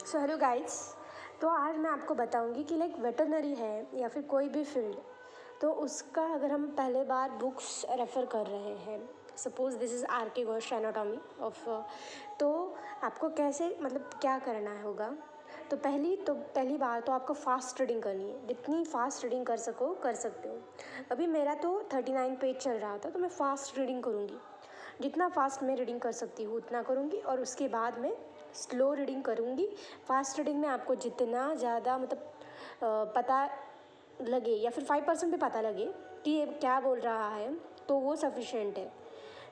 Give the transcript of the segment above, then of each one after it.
So hello guys. तो आज मैं आपको बताऊंगी कि लाइक वेटरनरी है या फिर कोई भी फील्ड, तो उसका अगर हम पहले बार बुक्स रेफ़र कर रहे हैं, सपोज दिस इज़ आर के घोष एनाटॉमी ऑफ, तो आपको कैसे मतलब क्या करना होगा। तो पहली बार तो आपको फास्ट रीडिंग करनी है, जितनी फास्ट रीडिंग कर सको कर सकते हो। अभी मेरा तो 39 पेज चल रहा था, तो मैं फास्ट रीडिंग करूँगी, जितना फास्ट मैं रीडिंग कर सकती हूँ उतना करूँगी, और उसके बाद मैं स्लो रीडिंग करूँगी। फास्ट रीडिंग में आपको जितना ज़्यादा मतलब पता लगे या फिर 5% भी पता लगे कि ये क्या बोल रहा है, तो वो सफिशेंट है।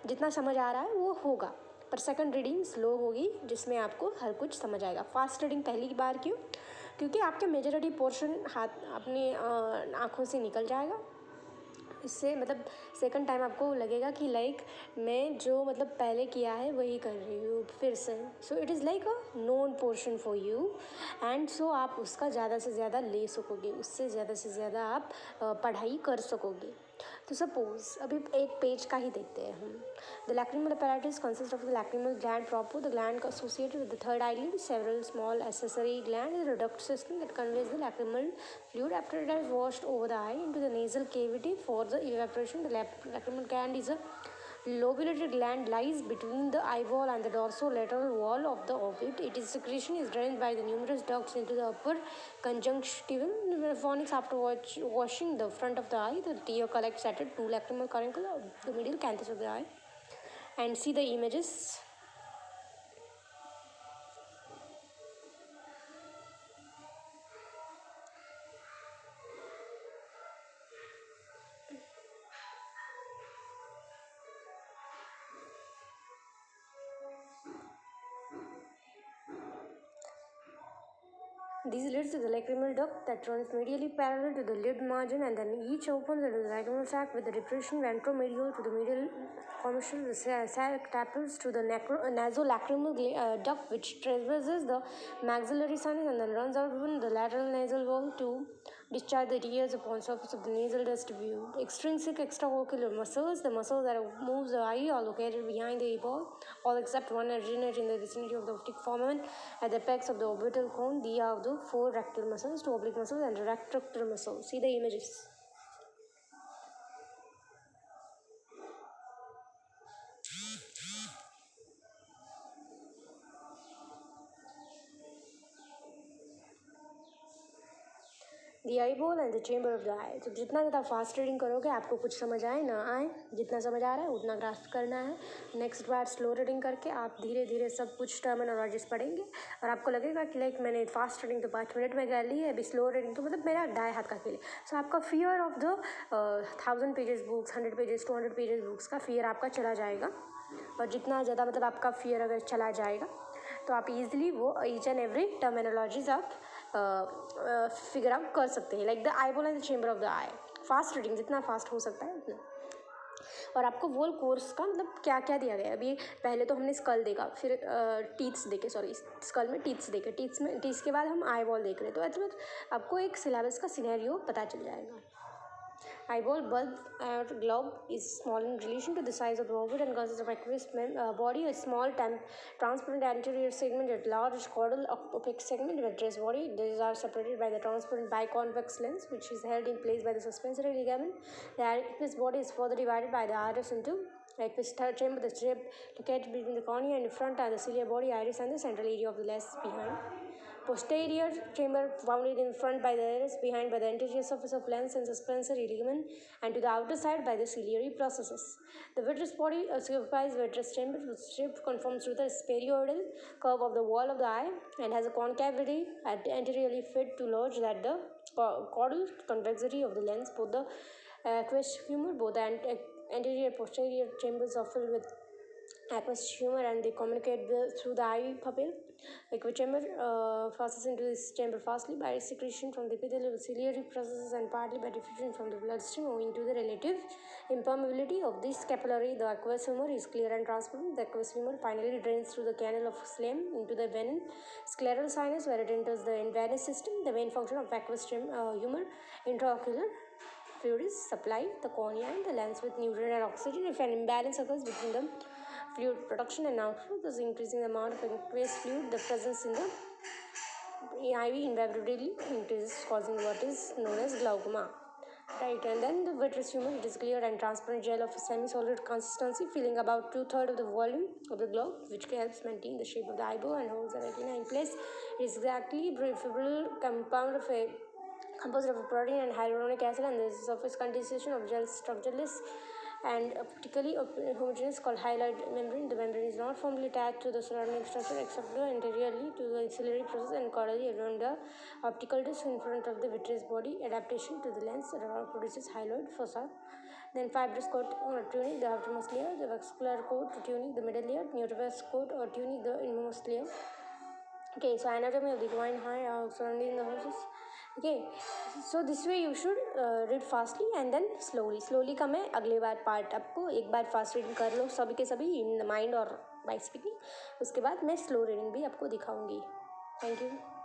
जितना समझ आ रहा है वो होगा, पर सेकंड रीडिंग स्लो होगी जिसमें आपको हर कुछ समझ आएगा। फास्ट रीडिंग पहली बार क्यों? क्योंकि आपके मेजॉरिटी पोर्शन हाथ अपनी आँखों से निकल जाएगा। इससे मतलब सेकंड टाइम आपको लगेगा कि लाइक मैं जो मतलब पहले किया है वही कर रही हूँ फिर से। So it is like a known portion for you, and so आप उसका ज़्यादा से ज़्यादा ले सकोगे, उससे ज़्यादा से ज़्यादा आप पढ़ाई कर सकोगे। तो सपोज अभी एक पेज का ही देखते हैं हम। The lacrimal apparatus consists of the lacrimal gland proper, the gland associated with the third eyelid, several small accessory glands, and the duct system that conveys the lacrimal fluid after it has washed over the eye into the nasal cavity for the evaporation. The lacrimal gland is a lobulated gland, lies between the eyeball and the dorsolateral wall of the orbit. Its secretion is drained by the numerous ducts into the upper conjunctival phonics. After washing the front of the eye, the tear collects at a two lacrimal caunicula of the medial canthus of the eye. And see the images. These leads to the lacrimal duct that runs medially parallel to the lid margin, and then each opens into the lacrimal sac with the depression ventromedial to the medial commission. The sac tappers to the nasolacrimal duct, which traverses the maxillary sinus and then runs out from the lateral nasal wall to discharge the tears upon surface of the nasal vestibule. Extrinsic extraocular muscles, the muscles that moves the eye, are located behind the eyeball. All except one originate in the vicinity of the optic foramen at the apex of the orbital cone. These are the four rectal muscles, two oblique muscles, and retractor muscles. See the images. The eye ball and the chamber of the eye. तो जितना ज़्यादा fast reading करोगे, आपको कुछ समझ आए ना आए, जितना समझ आ रहा है उतना ग्रास्प करना है। नेक्स्ट बार स्लो रीडिंग करके आप धीरे धीरे सब कुछ टर्मिनोलॉजीज पढ़ेंगे, और आपको लगेगा कि लाइक मैंने फास्ट रीडिंग तो 5 मिनट में कर ली है, अभी स्लो रीडिंग तो मतलब मेरा दाएं हाथ का खेल है। सो आपका fear of the 1000 pages books, 100 pages, 200 pages books का फियर आपका चला जाएगा। और जितना ज़्यादा मतलब आपका फियर अगर चला जाएगा, तो आप ईजिली वो ईच एंड एवरी टर्मिनोलॉजीज आप फिगर आउट कर सकते हैं। Like the I ball and the chamber of the I. Fast reading जितना फास्ट हो सकता है उतना। और आपको वो कोर्स का मतलब क्या क्या दिया गया है। अभी पहले तो हमने स्कल देखा, फिर टीथ्स देखे, सॉरी स्कल में टीथ्स देखे, टीथ्स के बाद हम आई बॉल देख रहे हैं। तो मतलब आपको एक सिलेबस का सिनेरियो पता चल जाएगा। Eyeball bulb or globe is small in relation to the size of the orbit and consists of aqueous body, a small transparent anterior segment, a large caudal opaque segment, vitreous body. These are separated by the transparent biconvex lens, which is held in place by the suspensory ligament. The aqueous body is further divided by the iris into aqueous chamber, the strip located between the cornea in the front and the ciliary body, iris, and the central area of the lens behind. Posterior chamber bounded in front by the iris, behind by the anterior surface of lens and suspensory ligament, and to the outer side by the ciliary processes. The vitreous body occupies vitreous chamber, which strip conforms to the spherical curve of the wall of the eye and has a concavity anteriorly fit to lodge that the caudal convexity of the lens. Both the aqueous humor, both the anterior and posterior chambers are filled with aqueous humor, and they communicate through the eye pupil. Aqueous chamber passes into this chamber fastly by secretion from the epithelial ciliary processes and partly by diffusion from the bloodstream, owing to the relative impermeability of this capillary. The aqueous humor is clear and transparent. The aqueous humor finally drains through the canal of Slame into the vein scleral sinus, where it enters the venous system. The main function of aqueous humor, intraocular fluid, is supply the cornea and the lens with nutrient and oxygen. If an imbalance occurs between the fluid production and outflow, thus increasing the amount of aqueous fluid the presence in the IV invariably increases, causing what is known as glaucoma. Right, and then the vitreous humor, it is clear and transparent gel of a semi-solid consistency, filling about 2/3 of the volume of the globe, which helps maintain the shape of the eyeball and holds the retina in place. It is exactly breathable compound of a composed of a protein and hyaluronic acid, and the surface condensation of gel structureless and optically homogeneous called hyaloid membrane. The membrane is not formally attached to the surrounding structure except anteriorly to the ciliary process and caudally around the optical disc in front of the vitreous body. Adaptation to the lens produces hyaloid fossa. Then fibrous coat or tunic, the outermost layer, the vascular coat or tunic, the middle layer, neurobus coat or tunic, the innermost layer. Okay, so anatomy of the groin high surrounding the horses. Okay, so this way you should read fastly and then slowly का मैं अगले बार part आपको एक बार fast reading कर लो सभी के सभी in mind और बाय स्पीकिंग, उसके बाद मैं स्लो रीडिंग भी आपको दिखाऊंगी. Thank you.